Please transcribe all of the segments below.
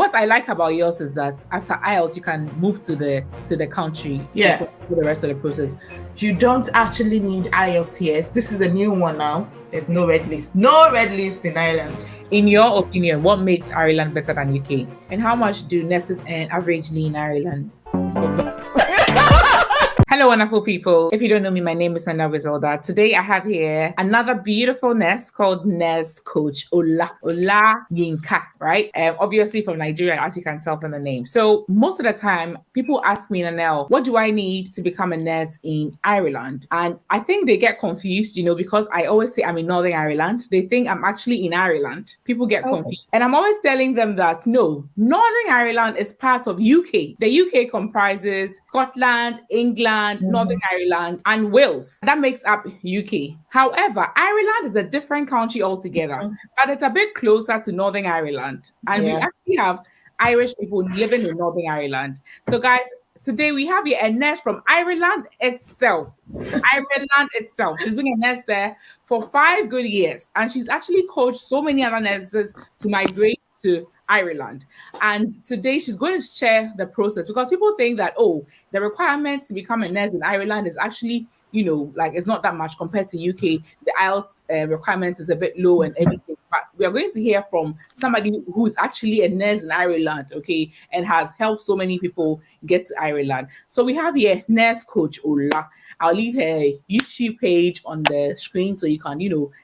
what I like about yours is that after Ielts, you can move to the country Yeah. to do the rest of the process. You don't actually need Ielts here. This is a new one now. There's no red list. No red list in Ireland. In your opinion, what makes Ireland better than UK? And how much do nurses earn averagely in Ireland? Stop that. Hello, wonderful people. If you don't know me, my name is Nana Rizalda. Today, I have here another beautiful nurse called Nurse Coach Ola Yinka, right? Obviously from Nigeria, as you can tell from the name. So most of the time, people ask me, Nanelle, what do I need to become a nurse in Ireland? And I think they get confused, because I always say I'm in Northern Ireland. They think I'm actually in Ireland. People get confused. And I'm always telling them that, no, Northern Ireland is part of UK. The UK comprises Scotland, England, Northern Ireland, and Wales. That makes up UK. However, Ireland is a different country altogether, but it's a bit closer to Northern Ireland. And we actually have Irish people living in Northern Ireland. So guys, today we have here a nurse from Ireland itself. She's been a nurse there for 5 good years. And she's actually coached so many other nurses to migrate to Ireland. And today she's going to share the process, because people think that, the requirement to become a nurse in Ireland is actually, it's not that much compared to UK. The IELTS requirement is a bit low and everything. But we are going to hear from somebody who is actually a nurse in Ireland, okay, and has helped so many people get to Ireland. So we have here Nurse Coach Ola. I'll leave her YouTube page on the screen so you can,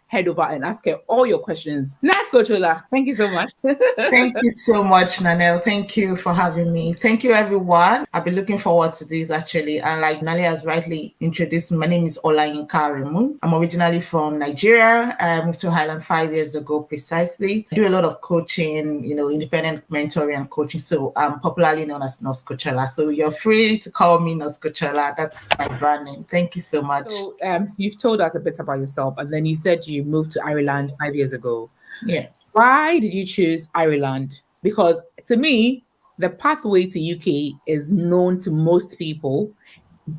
head over and ask her all your questions. Nurse Coach Ola, thank you so much. Thank you so much, Nanelle. Thank you for having me. Thank you, everyone. I've been looking forward to this, actually. And like Nale has rightly introduced, my name is Ola Yinka Remu. I'm originally from Nigeria. I moved to Ireland 5 years ago, precisely. I do a lot of coaching, independent mentoring and coaching. So I'm popularly known as Nurse Coach Ola. So you're free to call me Nurse Coach Ola. That's my brand name. Thank you so much. So you've told us a bit about yourself, and then you said you moved to Ireland 5 years ago. Yeah. Why did you choose Ireland? Because to me, the pathway to UK is known to most people,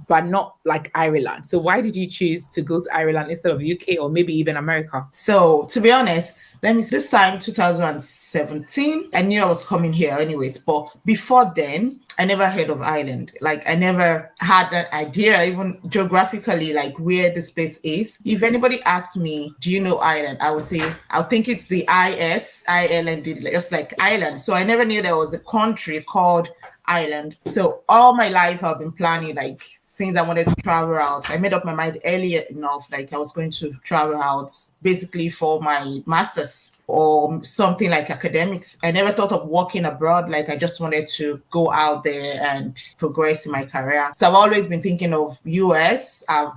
but not like Ireland. So why did you choose to go to Ireland instead of UK or maybe even America? So to be honest, this time, 2017, I knew I was coming here anyways. But before then, I never heard of Ireland. Like, I never had an idea, even geographically, like where this place is. If anybody asks me, do you know Ireland? I would say, I'll think it's the ISILND, just like Ireland. So I never knew there was a country called Ireland. So all my life I've been planning, like since I wanted to travel out. I made up my mind earlier enough, like I was going to travel out basically for my master's or something like academics. I never thought of working abroad. Like I just wanted to go out there and progress in my career. So I've always been thinking of US. I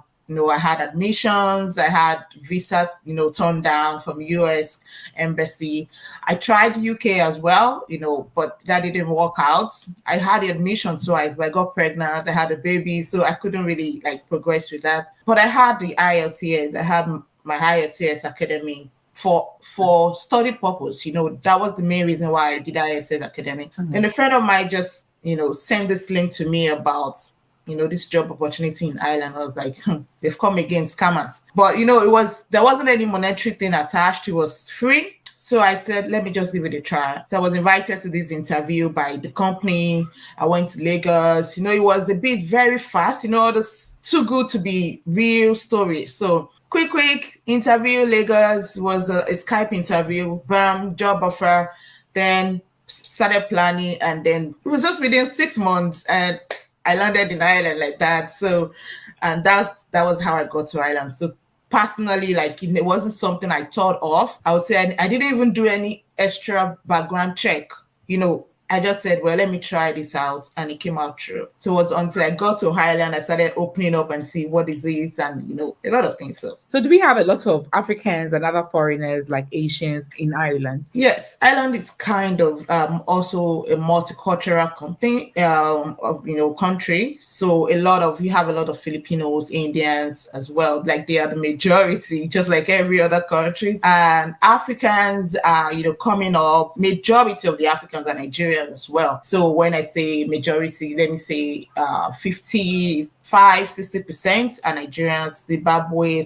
had admissions, I had visa, turned down from US embassy. I tried UK as well, but that didn't work out. I had the admission twice, but I got pregnant, I had a baby, so I couldn't really progress with that. But I had the IELTS, I had my IELTS academy for study purpose. That was the main reason why I did IELTS academy. Mm-hmm. And a friend of mine just, sent this link to me about this job opportunity in Ireland. I was like, they've come against scammers. But, there wasn't any monetary thing attached. It was free. So I said, let me just give it a try. So I was invited to this interview by the company. I went to Lagos. It was a bit very fast. This too good to be real story. So quick interview. Lagos was a Skype interview. Bam, job offer. Then started planning. And then it was just within 6 months. And I landed in Ireland like that. So, and that was how I got to Ireland. So personally, it wasn't something I thought of. I would say I didn't even do any extra background check. I just said, well, let me try this out. And it came out true. So it was until I got to Ireland, I started opening up and see what is it and, a lot of things. So do we have a lot of Africans and other foreigners like Asians in Ireland? Yes. Ireland is kind of also a multicultural country. So you have a lot of Filipinos, Indians as well. Like they are the majority, just like every other country. And Africans are, coming up. Majority of the Africans are Nigerian as well. So when I say majority, let me say 55-60% are Nigerians, Zimbabwe,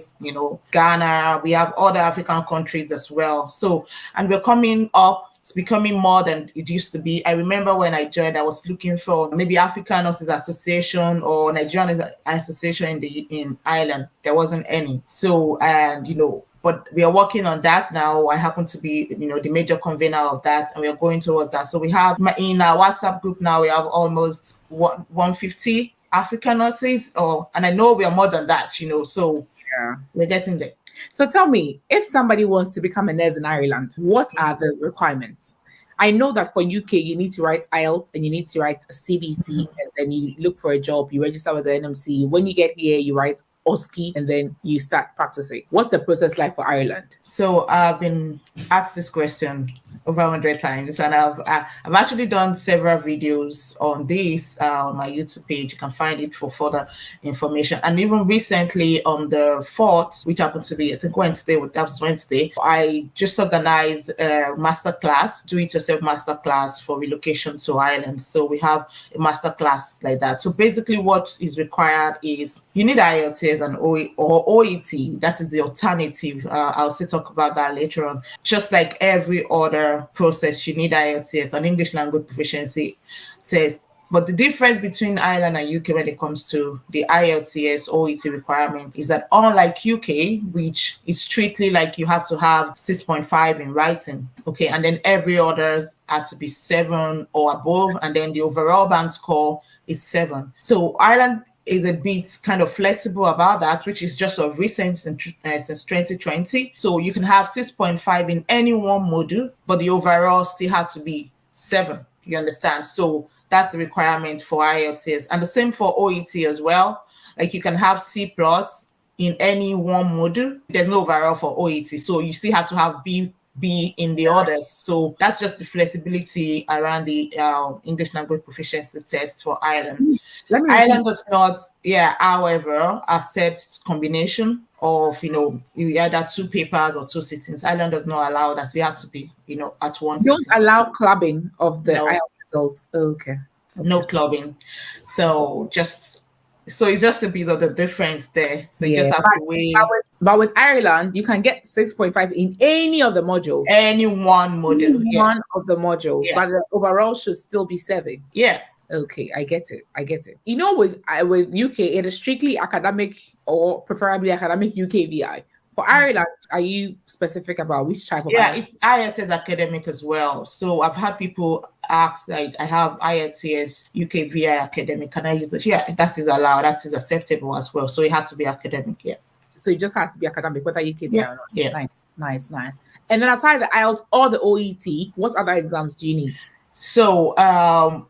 Ghana. We have other African countries as well. So, and we're coming up it's becoming more than it used to be. I remember when I joined, I was looking for maybe African Nurses Association or Nigerian Nurses Association in Ireland. There wasn't any. So, and but we are working on that now. I happen to be, the major convener of that, and we are going towards that. So we have in our WhatsApp group now, we have almost 150 African nurses, and I know we are more than that, so Yeah. we're getting there. So tell me, if somebody wants to become a nurse in Ireland, what are the requirements? I know that for UK, you need to write Ielts and you need to write a CBT, and then you look for a job, you register with the NMC. When you get here, you write OSCE, and then you start practicing. What's the process like for Ireland? So I've been asked this question over 100 times, and I've actually done several videos on this on my YouTube page. You can find it for further information. And even recently on the 4th, which happened to be, I think Wednesday, I just organized a masterclass, do-it-yourself masterclass for relocation to Ireland. So we have a masterclass like that. So basically what is required is you need IELTS and OET. That is the alternative. I'll still talk about that later on. Just like every other process, you need IELTS, an English language proficiency test. But the difference between Ireland and UK when it comes to the IELTS OET requirement is that unlike UK, which is strictly like you have to have 6.5 in writing, okay, and then every other had to be 7 or above, and then the overall band score is 7. So Ireland is a bit kind of flexible about that, which is just of recent since 2020. So you can have 6.5 in any one module, but the overall still have to be 7. You understand? So that's the requirement for IELTS. And the same for OET as well. Like you can have C+ in any one module. There's no overall for OET. So you still have to have B in the others. So that's just the flexibility around the English language proficiency test for Ireland. Ireland does not, however, accept combination of, either 2 papers or 2 sittings. Ireland does not allow that. You have to be, at one You don't sitting. allow clubbing of the IELTS results. Okay. No clubbing. So it's just a bit of the difference there. So you just have to wait. But with Ireland, you can get 6.5 in any of the modules. Any one module. One of the modules. But the overall should still be 7. Yeah. Okay, I get it. With UK, it is strictly academic or preferably academic UKVI. For Ireland, are you specific about which type of IELTS? It's IELTS academic as well. So I've had people ask, like, I have IELTS UKVI academic. Can I use this? Yeah, that is allowed. That is acceptable as well. So it had to be academic, So it just has to be academic, whether UKVI or not. Yeah. Nice. And then aside the IELTS or the OET, what other exams do you need? So I've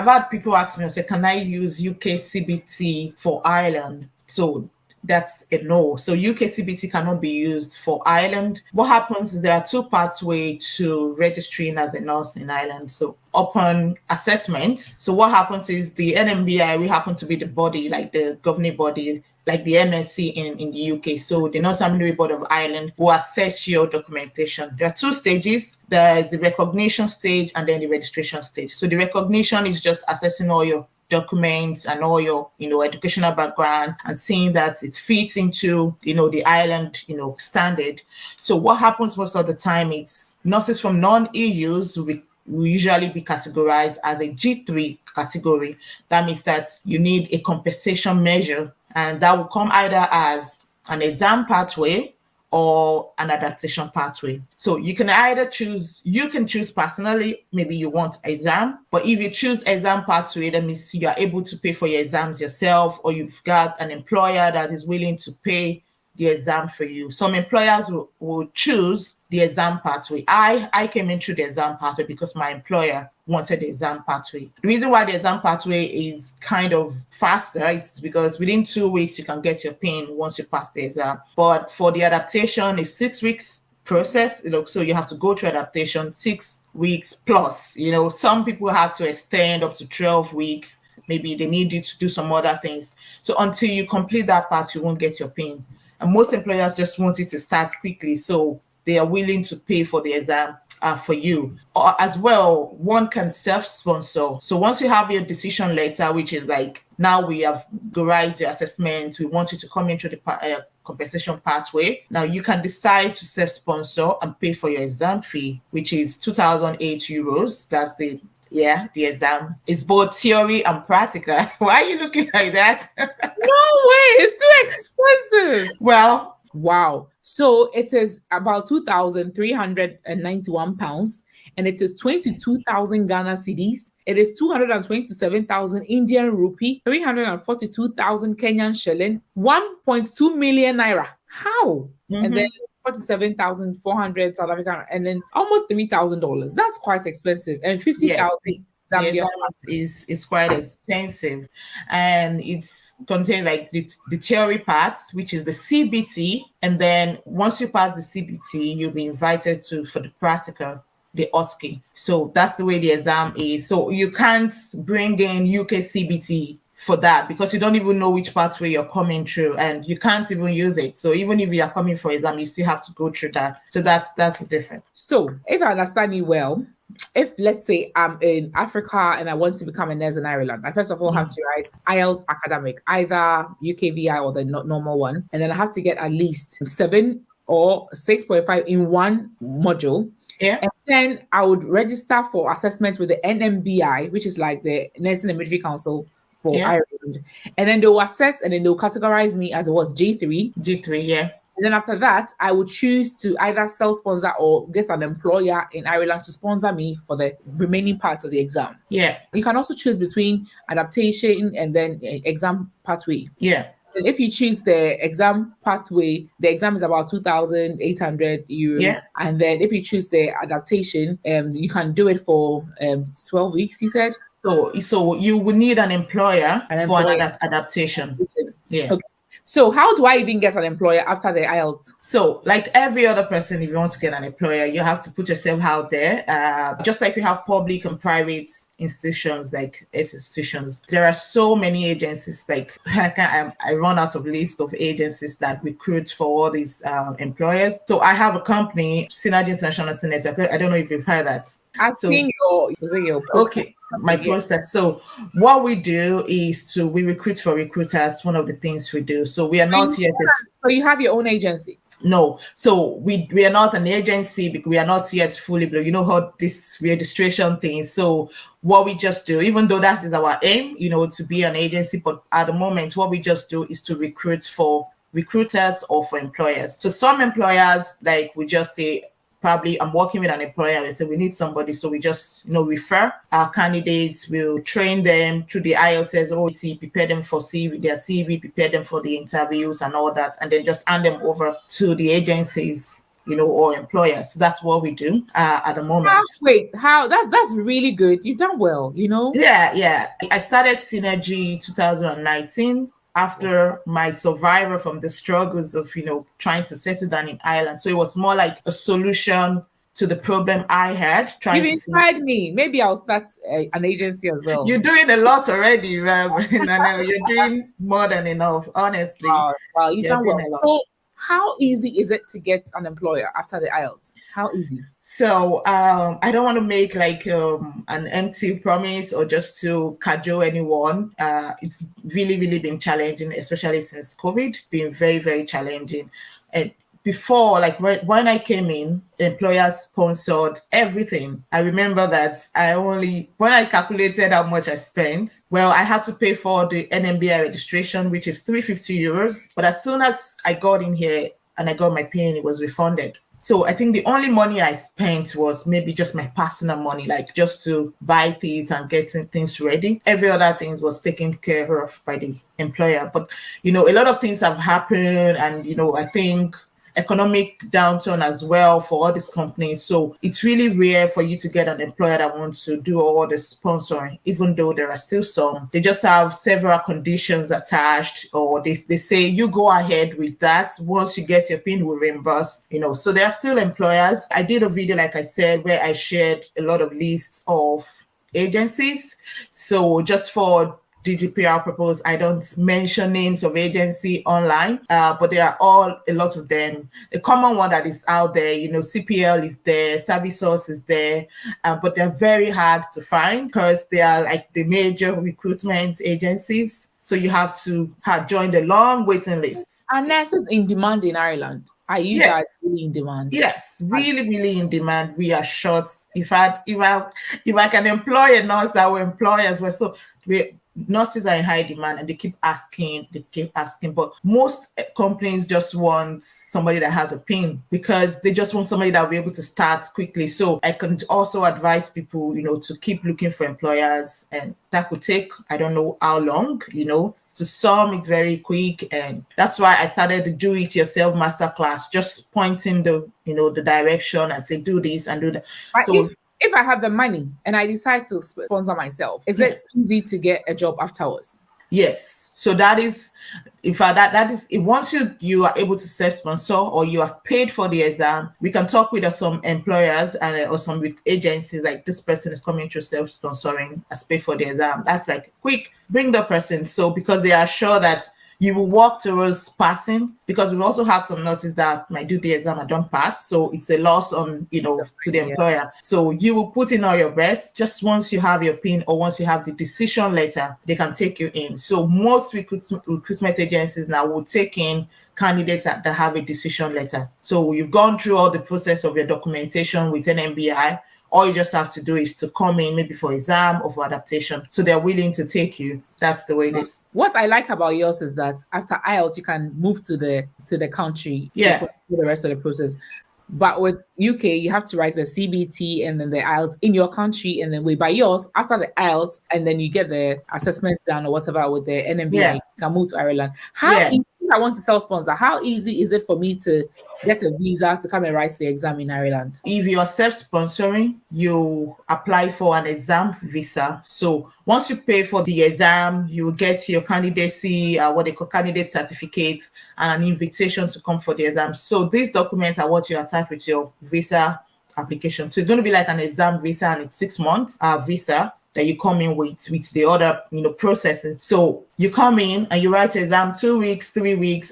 had people ask me, say, can I use UK CBT for Ireland? So that's a no. So UK CBT cannot be used for Ireland. What happens is there are 2 pathways to registering as a nurse in Ireland. So upon assessment, so what happens is the NMBI, we happen to be the body, like the governing body, like the NSC in the UK. So the Nurse Examination Board of Ireland will assess your documentation. There are 2 stages. There's the recognition stage and then the registration stage. So the recognition is just assessing all your documents and all your educational background and seeing that it fits into the Ireland standard. So what happens most of the time is nurses from non-EUs will usually be categorized as a G3 category. That means that you need a compensation measure, and that will come either as an exam pathway or an adaptation pathway. So you can choose personally, maybe you want exam, but if you choose exam pathway, that means you are able to pay for your exams yourself, or you've got an employer that is willing to pay the exam for you. Some employers will choose the exam pathway. I came in through the exam pathway because my employer wanted the exam pathway. The reason why the exam pathway is kind of faster, it's because within 2 weeks you can get your PIN once you pass the exam. But for the adaptation, it's 6 weeks process. So you have to go through adaptation 6 weeks plus. Some people have to extend up to 12 weeks. Maybe they need you to do some other things. So until you complete that part, you won't get your PIN. And most employers just want you to start quickly, so they are willing to pay for the exam for you. Or as well, one can self-sponsor. So once you have your decision letter, which is like, now we have organized your assessment, we want you to come into the compensation pathway. Now you can decide to self-sponsor and pay for your exam fee, which is 2,008 euros. That's the exam. It's both theory and practical. Why are you looking like that? No way, it's too expensive. Well, wow. So it is about £2,391, and it is 22,000 Ghana cedis. It is 227,000 Indian rupee, 342,000 Kenyan shilling, 1.2 million naira. How? And then 47,400 South African, and then almost $3,000. That's quite expensive. And 50,000. The exam is quite expensive, and it's contains like the theory parts, which is the CBT, and then once you pass the CBT, you'll be invited for the practical, the OSCE. So that's the way the exam is. So you can't bring in UK CBT for that because you don't even know which pathway you're coming through, and you can't even use it. So even if you are coming for exam, you still have to go through that. So that's the difference. So if I understand you well, if let's say I'm in Africa and I want to become a nurse in Ireland, I first of all have to write IELTS academic, either UKVI or the normal one, and then I have to get at least 7 or 6.5 in one module. Yeah. And then I would register for assessment with the NMBI, which is like the Nursing and Midwifery Council for Ireland. And then they'll assess and then they'll categorize me as what, G3. G3, yeah. And then after that, I would choose to either self-sponsor or get an employer in Ireland to sponsor me for the remaining parts of the exam. Yeah. You can also choose between adaptation and then exam pathway. Yeah. And if you choose the exam pathway, the exam is about 2,800 euros. Yeah. And then if you choose the adaptation, you can do it for 12 weeks, you said? So you would need an employer for an adaptation. Yeah. Okay. So how do I even get an employer after the IELTS? So like every other person, if you want to get an employer, you have to put yourself out there. Just like we have public and private institutions, like institutions, there are so many agencies. Like I run out of list of agencies that recruit for all these employers. So I have a company, Synergy International Network. I don't know if you've heard that. I've seen your okay. My process. So what we do is we recruit for recruiters. One of the things we do. So we are not yet. So you have your own agency? No. So we are not an agency because we are not yet fully. You know how this registration thing. So what we just do, even though that is our aim, to be an agency, but at the moment, what we just do is to recruit for recruiters or for employers. So some employers, like we just say, probably I'm working with an employer and say we need somebody, so we just refer our candidates, we'll train them through the IELTS, OET, prepare them for their CV, prepare them for the interviews and all that, and then just hand them over to the agencies, or employers. So that's what we do at the moment. That's really good. You've done well, Yeah. I started Synergy 2019. After my survival from the struggles of, trying to settle down in Ireland. So it was more like a solution to the problem I had. You've inspired me. Maybe I'll start an agency as well. You're doing a lot already, right? You're doing more than enough, honestly. Wow, you've done well. So how easy is it to get an employer after the IELTS? How easy? So I don't want to make like an empty promise or just to cajole anyone. It's really, really been challenging, especially since COVID, been very, very challenging. And before, like when I came in, employers sponsored everything. I remember that when I calculated how much I spent, well, I had to pay for the NMBI registration, which is 350 euros. But as soon as I got in here and I got my pin, it was refunded. So I think the only money I spent was maybe just my personal money, like just to buy things and getting things ready. Every other thing was taken care of by the employer. But, a lot of things have happened, and, I think economic downturn as well for all these companies. So it's really rare for you to get an employer that wants to do all the sponsoring, even though there are still some. They just have several conditions attached, or they say you go ahead with that. Once you get your PIN, we'll reimburse, So there are still employers. I did a video, like I said, where I shared a lot of lists of agencies. So just for GDPR purpose, I don't mention names of agency online, but there are a lot of them. A common one that is out there, CPL is there, ServiceSource is there, but they're very hard to find because they are like the major recruitment agencies. So you have to have joined a long waiting list. Are nurses in demand in Ireland? Are you guys Yes. really in demand? Yes, really in demand. We are short. If I can employ a nurse, I will employ as well. So nurses are in high demand, and they keep asking. But most companies just want somebody that has a PIN, because they just want somebody that will be able to start quickly. So I can also advise people, to keep looking for employers, and that could take, I don't know how long, To some, it's very quick, and that's why I started the do-it-yourself masterclass, just pointing the direction and say, do this and do that. But So if I have the money and I decide to sponsor myself, is it easy to get a job afterwards? yes. So that is, in fact, that is, once you are able to self-sponsor, or you have paid for the exam, we can talk with some employers and or some agencies, like, this person is coming through self-sponsoring, has paid for the exam. That's like, quick, bring the person. So because they are sure that you will work towards passing, because we've also had some nurses that might do the exam and don't pass. So it's a loss on, to the employer. So you will put in all your best. Just once you have your PIN, or once you have the decision letter, they can take you in. So most recruitment agencies now will take in candidates that have a decision letter. So you've gone through all the process of your documentation with an MBI. All you just have to do is to come in, maybe for exam or for adaptation. So they're willing to take you. That's the way it is. What I like about yours is that after Ielts, you can move to the country to do the rest of the process. But with UK, you have to write the CBT and then the IELTS in your country, and then by yours, after the IELTS, and then you get the assessments done or whatever with the NMBI, you can move to Ireland. If I want to self-sponsor, how easy is it for me to get a visa to come and write the exam in Ireland? If you are self-sponsoring, you apply for an exam visa. So once you pay for the exam, you will get your candidacy, what they call candidate certificates, and an invitation to come for the exam. So these documents are what you attach with your visa application. So it's going to be like an exam visa, and it's 6 months visa that you come in with the other processing. So you come in and you write your exam 2 weeks, 3 weeks,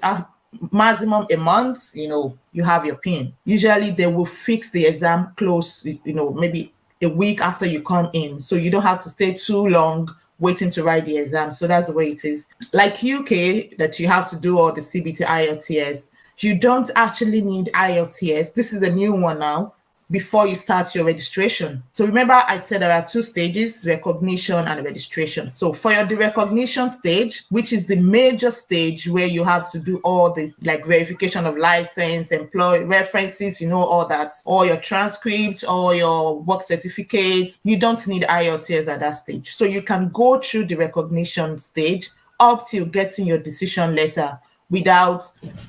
maximum a month, you have your PIN. Usually they will fix the exam close, maybe a week after you come in. So you don't have to stay too long waiting to write the exam. So that's the way it is. Like UK, that you have to do all the CBT IELTS. You don't actually need IELTS. This is a new one now, before you start your registration. So remember, I said there are 2 stages, recognition and registration. So for the recognition stage, which is the major stage where you have to do all the verification of license, employee references, all that, all your transcripts, all your work certificates, you don't need IELTS at that stage. So you can go through the recognition stage up till getting your decision letter without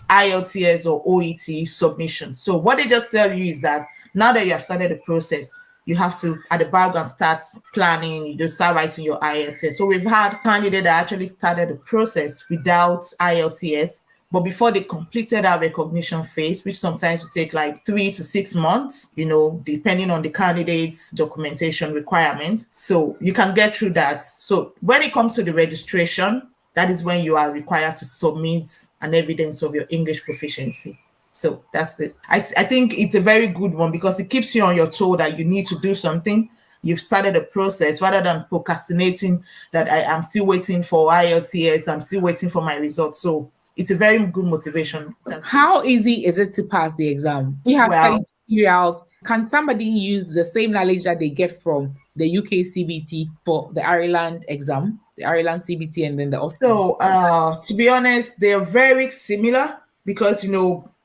IELTS or OET submission. So what they just tell you is that now that you have started the process, you have to, at the background, start planning, you just start writing your IELTS. So we've had candidates that actually started the process without IELTS, but before they completed our recognition phase, which sometimes will take 3 to 6 months, depending on the candidate's documentation requirements. So you can get through that. So when it comes to the registration, that is when you are required to submit an evidence of your English proficiency. So that's I think it's a very good one, because it keeps you on your toe that you need to do something. You've started a process, rather than procrastinating that I am still waiting for IELTS, I'm still waiting for my results. So it's a very good motivation. How easy is it to pass the exam? We have studied materials. Can somebody use the same knowledge that they get from the UK CBT for the Ireland exam, the Ireland CBT, and then the Austrian? So to be honest, they're very similar, because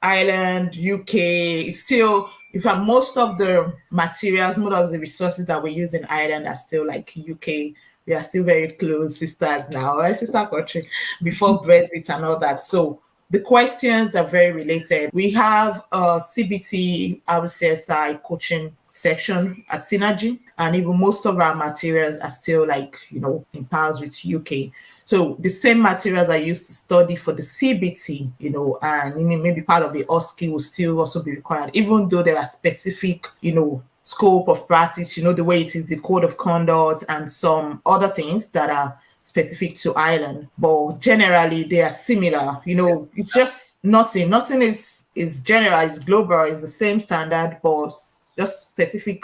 Ireland, UK is still, in fact, most of the materials, most of the resources that we use in Ireland are still like UK. We are still very close sisters now, our sister country, before Brexit and all that. So the questions are very related. We have a CBT RCSI coaching section at Synergy, and even most of our materials are still in pairs with UK. So the same materials I used to study for the CBT, and maybe part of the OSCE will still also be required, even though there are specific, scope of practice, the way it is, the code of conduct, and some other things that are specific to Ireland. But generally, they are similar. It's just nothing. Nothing is general, is global, is the same standard, but just specific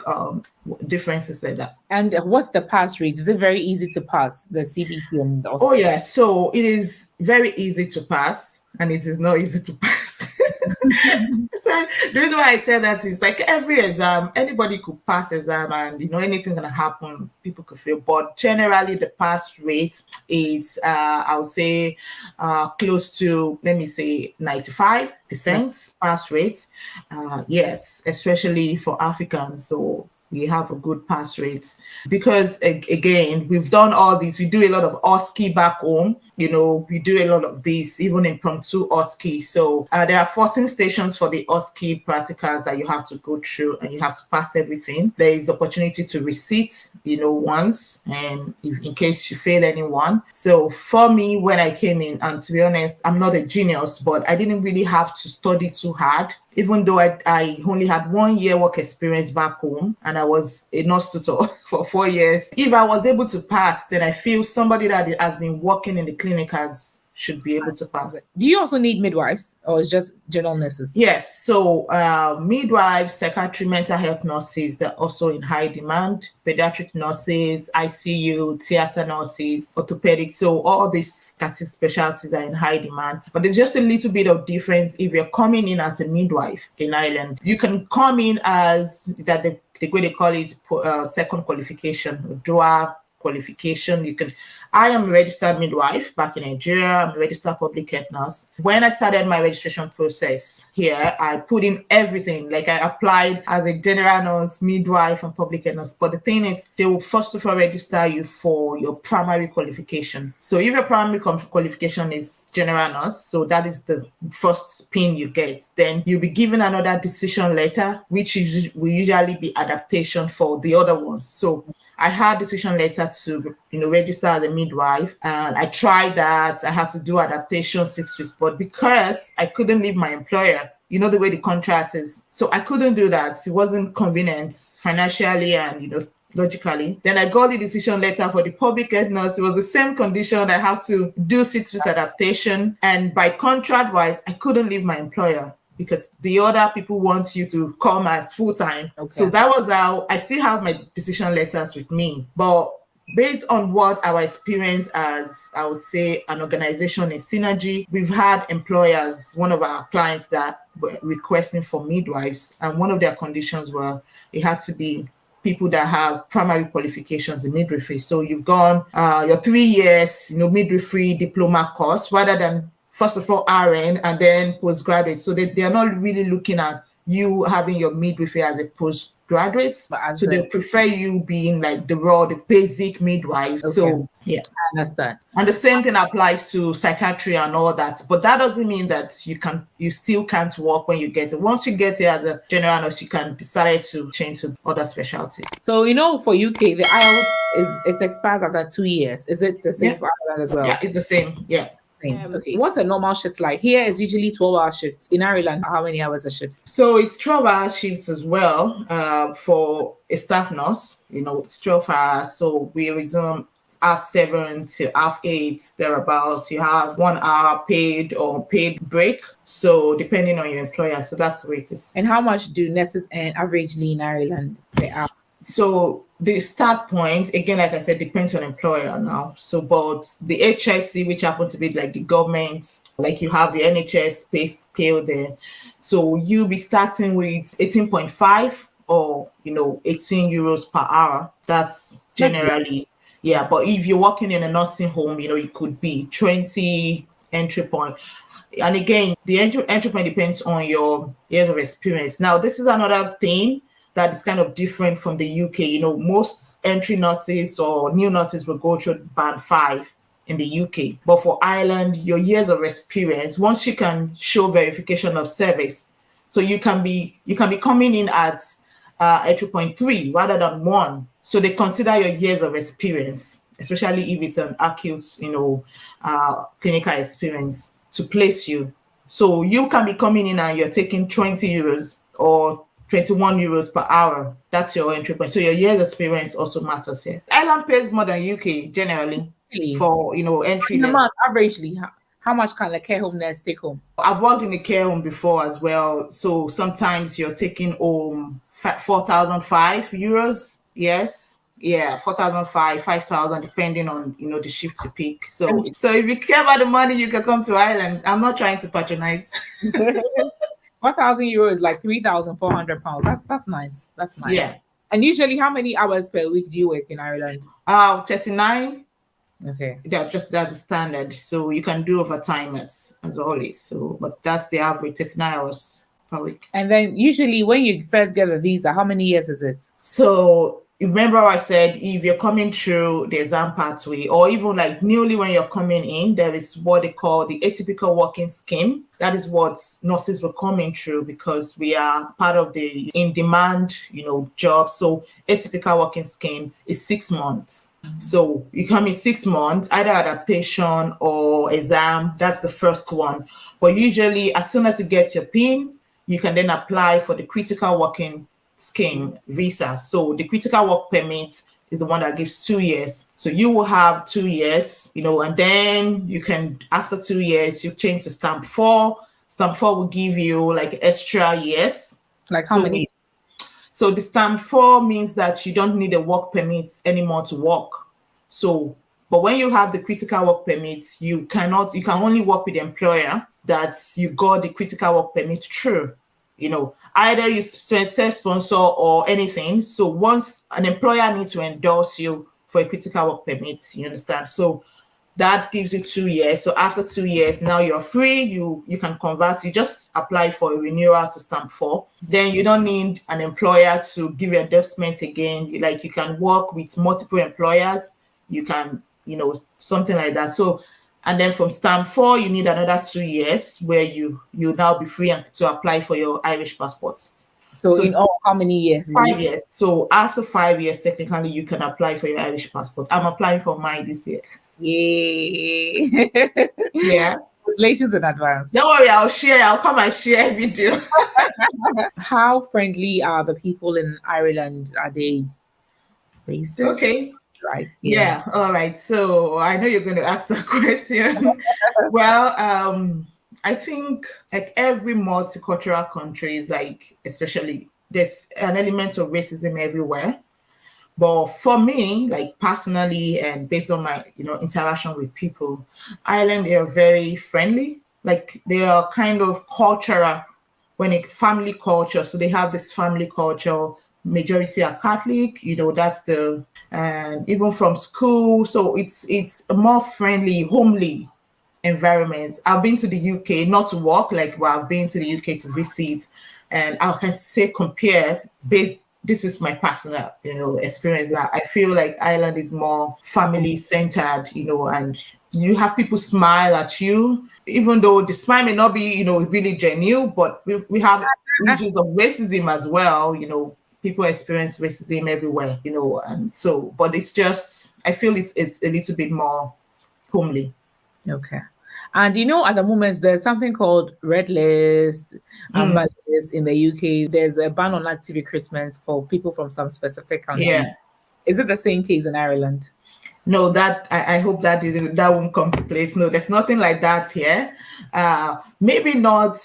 differences like that. And what's the pass rate? Is it very easy to pass the CBT and the Oh yeah, so it is very easy to pass, and it is not easy to pass. So the reason why I say that is like every exam, anybody could pass exam, and anything can happen. People could fail, but generally the pass rate is I would say close to, let me say, 95% pass rate. Yes, especially for Africans. So we have a good pass rate because again, we've done all this. We do a lot of OSCE back home. We do a lot of this even in Prompt 2 OSCE. So there are 14 stations for the OSCE practicals that you have to go through, and you have to pass everything. There is opportunity to resit, once, and if in case you fail anyone. So for me, when I came in, and to be honest, I'm not a genius, but I didn't really have to study too hard. Even though I only had 1 year work experience back home, and I was a nurse tutor for 4 years. If I was able to pass, then I feel somebody that has been working in the clinic should be able to pass. Do you also need midwives, or is just general nurses? Yes. So midwives, psychiatry, mental health nurses, they're also in high demand. Pediatric nurses, ICU, theater nurses, orthopedics. So all these specialties are in high demand. But there's just a little bit of difference if you're coming in as a midwife in Ireland. You can come in as that the way they call it second qualification, dual qualification. I am a registered midwife back in Nigeria. I'm a registered public health nurse. When I started my registration process here, I put in everything. Like I applied as a general nurse, midwife, and public health nurse. But the thing is, they will first of all register you for your primary qualification. So if your primary qualification is general nurse, so that is the first pin you get, then you'll be given another decision letter, which will usually be adaptation for the other ones. So I had decision letter to register as a midwife, and I tried that. I had to do adaptation 6 weeks, but because I couldn't leave my employer, the way the contract is, so I couldn't do that. It wasn't convenient financially and logically. Then I got the decision letter for the public health nurse. It was the same condition. I had to do 6 weeks adaptation, and by contract wise, I couldn't leave my employer because the other people want you to come as full-time. Okay. So that was how I still have my decision letters with me. But based on what our experience as, I would say, an organization in Synergy, we've had employers, one of our clients that were requesting for midwives, and one of their conditions were it had to be people that have primary qualifications in midwifery. So you've gone your 3 years, midwifery diploma course, rather than first of all RN and then postgraduate. So they are not really looking at you having your midwifery as a postgraduate. So they prefer you being like the basic midwife. Okay. So yeah, I understand. And the same thing applies to psychiatry and all that. But that doesn't mean that you still can't work when you get it. Once you get here as a general nurse, you can decide to change to other specialties. So for UK, the IELTS it expires after 2 years. Is it the same for Ireland as well? Yeah, it's the same. Yeah. Okay. What's a normal shift like? Here is usually 12-hour shifts. In Ireland, how many hours a shift? So it's 12-hour shifts as well for a staff nurse. It's 12 hours. So we resume 7:30 to 8:30, thereabouts. You have 1 hour paid or paid break. So depending on your employer. So that's the way it is. And how much do nurses earn averagely in Ireland per hour? So the start point, again, like I said, depends on employer now. So, but the HSC, which happens to be like the government, like you have the NHS pay scale there. So you'll be starting with 18.5 or, 18 euros per hour. That's generally, yeah. But if you're working in a nursing home, it could be 20 entry point. And again, the entry point depends on your years of experience. Now, this is another thing that is kind of different from the UK. Most entry nurses or new nurses will go through band 5 in the UK. But for Ireland, your years of experience, once you can show verification of service, so you can be coming in at entry point 3 rather than 1. So they consider your years of experience, especially if it's an acute, clinical experience, to place you. So you can be coming in and you're taking 20 euros or 21 euros per hour. That's your entry point. So your year's experience also matters here. Ireland pays more than UK generally for entry in a month. Averagely, how much can a care home nurse take home? I've worked in a care home before as well. So sometimes you're taking home 4,005 euros. Yes. Yeah, 4,005, 5,000, depending on the shift you pick. So if you care about the money, you can come to Ireland. I'm not trying to patronize. 1,000 euros is like 3,400 pounds. That's nice. That's nice. Yeah. And usually, how many hours per week do you work in Ireland? 39. Okay. Yeah, just that's the standard. So you can do overtime as always. So, but that's the average, 39 hours per week. And then usually, when you first get a visa, how many years is it? So remember I said if you're coming through the exam pathway, or even like newly when you're coming in, there is what they call the atypical working scheme. That is what nurses were coming through because we are part of the in-demand, job. So atypical working scheme is 6 months. So you come in 6 months, either adaptation or exam. That's the first one. But usually, as soon as you get your PIN, you can then apply for the critical working scheme visa. So the critical work permit is the one that gives 2 years. So you will have 2 years, and then you can, after 2 years, you change to stamp 4. Stamp 4 will give you like extra years. Like how many? So the stamp 4 means that you don't need a work permit anymore to work. So, but when you have the critical work permit, you can only work with the employer that you got the critical work permit through. Either you self-sponsor or anything. So once an employer needs to endorse you for a critical work permit, you understand? So that gives you 2 years. So after 2 years, now you're free. You can convert. You just apply for a renewal to stamp 4. Then you don't need an employer to give you endorsement again. You can work with multiple employers. You can, something like that. So, and then from stamp 4, you need another 2 years where you now be free to apply for your Irish passport. So in all, how many years? 5 years. So after 5 years, technically, you can apply for your Irish passport. I'm applying for mine this year. Yay! Yeah. Congratulations in advance. Don't worry, I'll come and share a video. How friendly are the people in Ireland? Are they racist? Okay. Right. Yeah. All right. So I know you're going to ask that question. Well, I think like every multicultural country is especially there's an element of racism everywhere. But for me, like personally, and based on my interaction with people, Ireland, they are very friendly. Like they are kind of cultural family culture. So they have this family culture. Majority are Catholic. That's and even from school. So it's a more friendly, homely environments. I've been to the UK not to work, I've been to the UK to visit, and I can say this is my personal experience, that I feel like Ireland is more family centered, and you have people smile at you, even though the smile may not be really genuine, but we have issues of racism as well. People experience racism everywhere, and so, but it's just, I feel it's a little bit more homely. Okay. And at the moment, there's something called red list, amber list in the UK. There's a ban on active recruitment for people from some specific countries. Yeah. Is it the same case in Ireland? No, that I hope that won't come to place. No, there's nothing like that here. Maybe not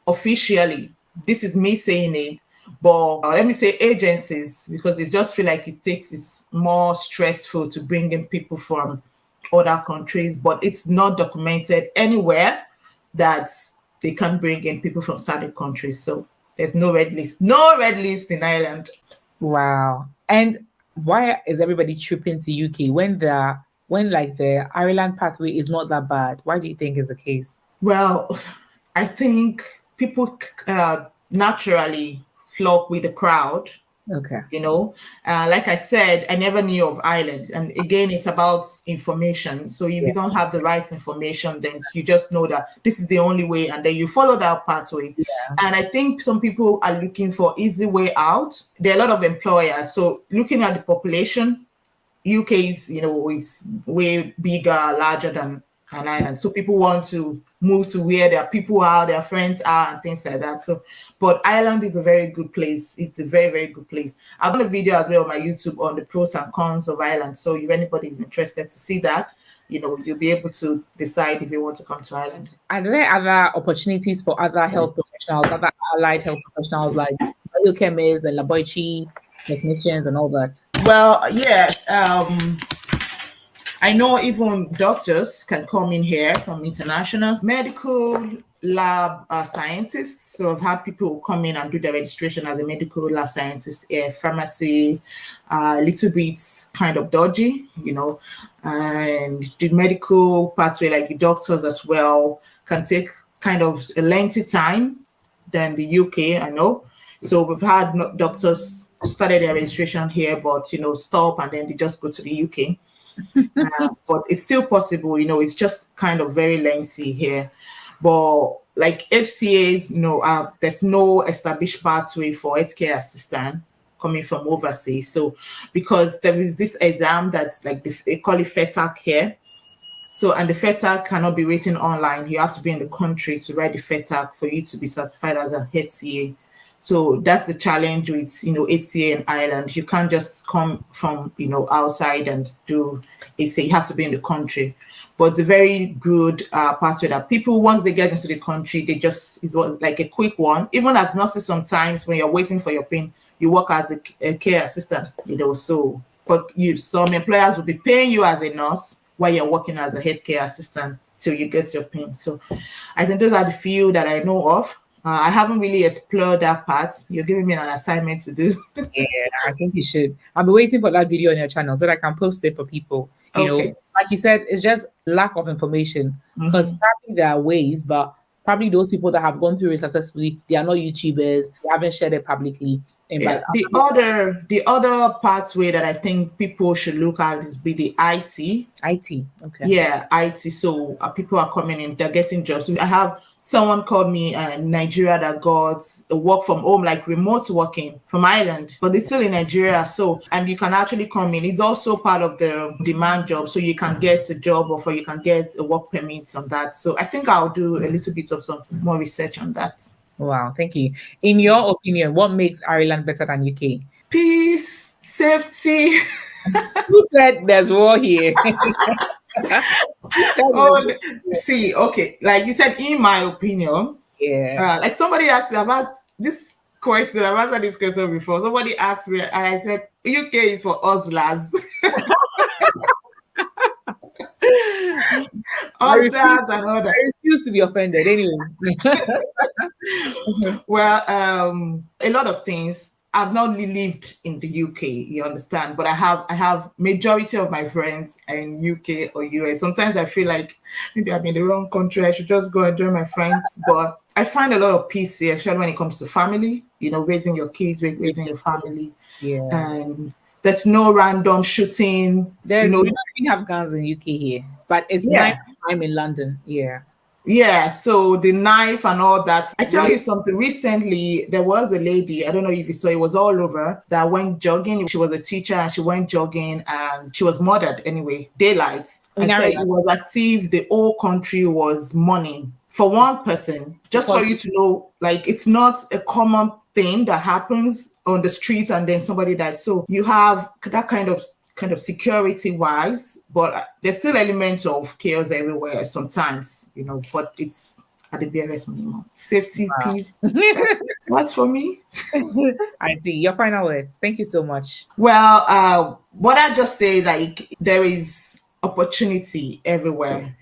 officially. This is me saying it. But let me say agencies, because it just feel like it's more stressful to bring in people from other countries, but it's not documented anywhere that they can bring in people from certain countries. So there's no red list in Ireland. Wow. And why is everybody tripping to UK when the Ireland pathway is not that bad? Why do you think is the case? Well, I think people naturally flock with the crowd. Okay. Like I said, I never knew of Ireland. And again, it's about information. So if you don't have the right information, then you just know that this is the only way, and then you follow that pathway. Yeah. And I think some people are looking for easy way out. There are a lot of employers. So looking at the population, UK is, it's way bigger, larger than an island. So people want to move to where their people are, their friends are, and things like that. So, but Ireland is a very good place. It's a very, very good place. I've done a video as well on my YouTube on the pros and cons of Ireland. So if anybody is interested to see that, you'll be able to decide if you want to come to Ireland. Are there other opportunities for other health professionals, other allied health professionals, like biochemists and laboratory technicians and all that? Well, yes. I know even doctors can come in here from international medical lab scientists. So I've had people come in and do their registration as a medical lab scientist, pharmacy, a little bit kind of dodgy, and the medical pathway, like the doctors as well, can take kind of a lengthy time than the UK, I know. So we've had doctors started their registration here, but, stop and then they just go to the UK. But it's still possible, it's just kind of very lengthy here. But like HCAs, there's no established pathway for healthcare assistant coming from overseas. So because there is this exam that's like they call it FETAC here. So, and the FETAC cannot be written online. You have to be in the country to write the FETAC for you to be certified as a HCA. So that's the challenge with, HCA in Ireland. You can't just come from, outside and do HCA. You have to be in the country. But it's a very good pathway that people, once they get into the country, it was like a quick one. Even as nurses, sometimes when you're waiting for your PIN, you work as a care assistant, so, but some employers will be paying you as a nurse while you're working as a healthcare assistant till you get your PIN. So I think those are the few that I know of. I haven't really explored that part. You're giving me an assignment to do. Yeah, I think you should. I'll be waiting for that video on your channel so that I can post it for people. Okay. Like you said, it's just lack of information because probably there are ways, but probably those people that have gone through it successfully, they are not YouTubers. They haven't shared it publicly. Yeah. The other pathway that I think people should look at is be the IT. IT. Okay. Yeah, IT. So people are coming in, they're getting jobs. I have someone called me in Nigeria that got a work from home, like remote working from Ireland, but it's still in Nigeria. So, and you can actually come in. It's also part of the demand job. So you can get a job offer, you can get a work permit on that. So I think I'll do a little bit of some more research on that. Wow, thank you. In your opinion, what makes Ireland better than UK? Peace, safety. Who said there's war here? See, okay, like you said, in my opinion, like somebody asked me about this question. I've answered this question before. Somebody asked me, and I said, UK is for hustlers. Hustlers and all that. I refuse to be offended anyway. Well, a lot of things. I've not lived in the UK, you understand, but I have majority of my friends in UK or US. Sometimes I feel like maybe I'm in the wrong country. I should just go and join my friends. But I find a lot of peace here, especially when it comes to family, raising your kids, raising your family. Yeah. And there's no random shooting. We don't have guns in UK here, but it's nice time in London. Yeah. Yeah, so the knife and all that. I tell you something, recently there was a lady, I don't know if you saw, it was all over, that went jogging. She was a teacher and she went jogging and she was murdered anyway, daylight. I said it was as if the whole country was mourning for one person. Just for you to know, like, it's not a common thing that happens on the streets and then somebody died. So you have that kind of security wise, but there's still elements of chaos everywhere sometimes, but it's at the barest minimum. Safety, peace. What's for me? I see. Your final words. Thank you so much. Well, what I just say, like, there is opportunity everywhere,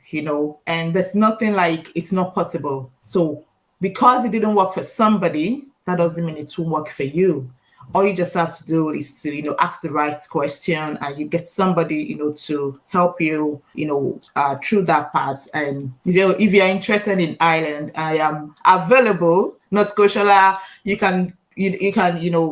and there's nothing like it's not possible. So because it didn't work for somebody, that doesn't mean it won't work for you. All you just have to do is to, ask the right question, and you get somebody, to help you, through that part. And if you're interested in Ireland, I am available. Nurse Scotia, you can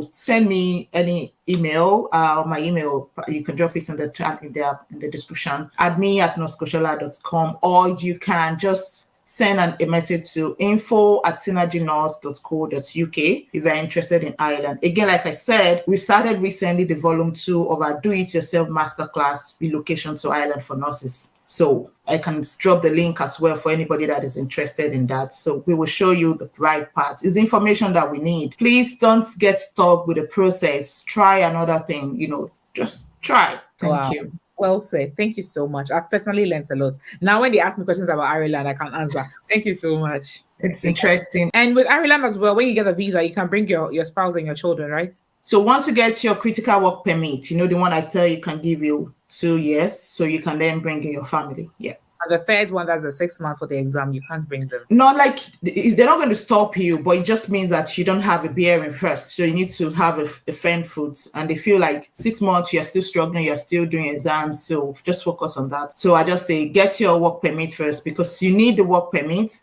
send me any email. My email, you can drop it in the chat in the description. admin@nursescotia.com, or you can just send a message to info@synergynurse.co.uk if you're interested in Ireland. Again, like I said, we started recently the volume 2 of our do-it-yourself masterclass, Relocation to Ireland for Nurses. So I can drop the link as well for anybody that is interested in that. So we will show you the right parts. It's information that we need. Please don't get stuck with the process. Try another thing, just try. Thank you. Well said. Thank you so much. I've personally learned a lot. Now, when they ask me questions about Ireland, I can answer. Thank you so much. It's interesting. And with Ireland as well, when you get a visa, you can bring your spouse and your children, right? So once you get your critical work permit, the one I tell you can give you 2 years, so you can then bring in your family. Yeah. And the first one, that's the 6 months for the exam, you can't bring them. Not like they're not going to stop you, but it just means that you don't have a bearing first. So you need to have a firm foot. And they feel like 6 months, you're still struggling, you're still doing exams. So just focus on that. So I just say get your work permit first, because you need the work permit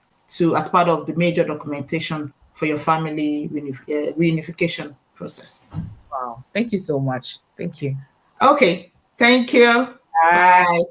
as part of the major documentation for your family reunification process. Wow. Thank you so much. Thank you. Okay. Thank you. Bye. Bye.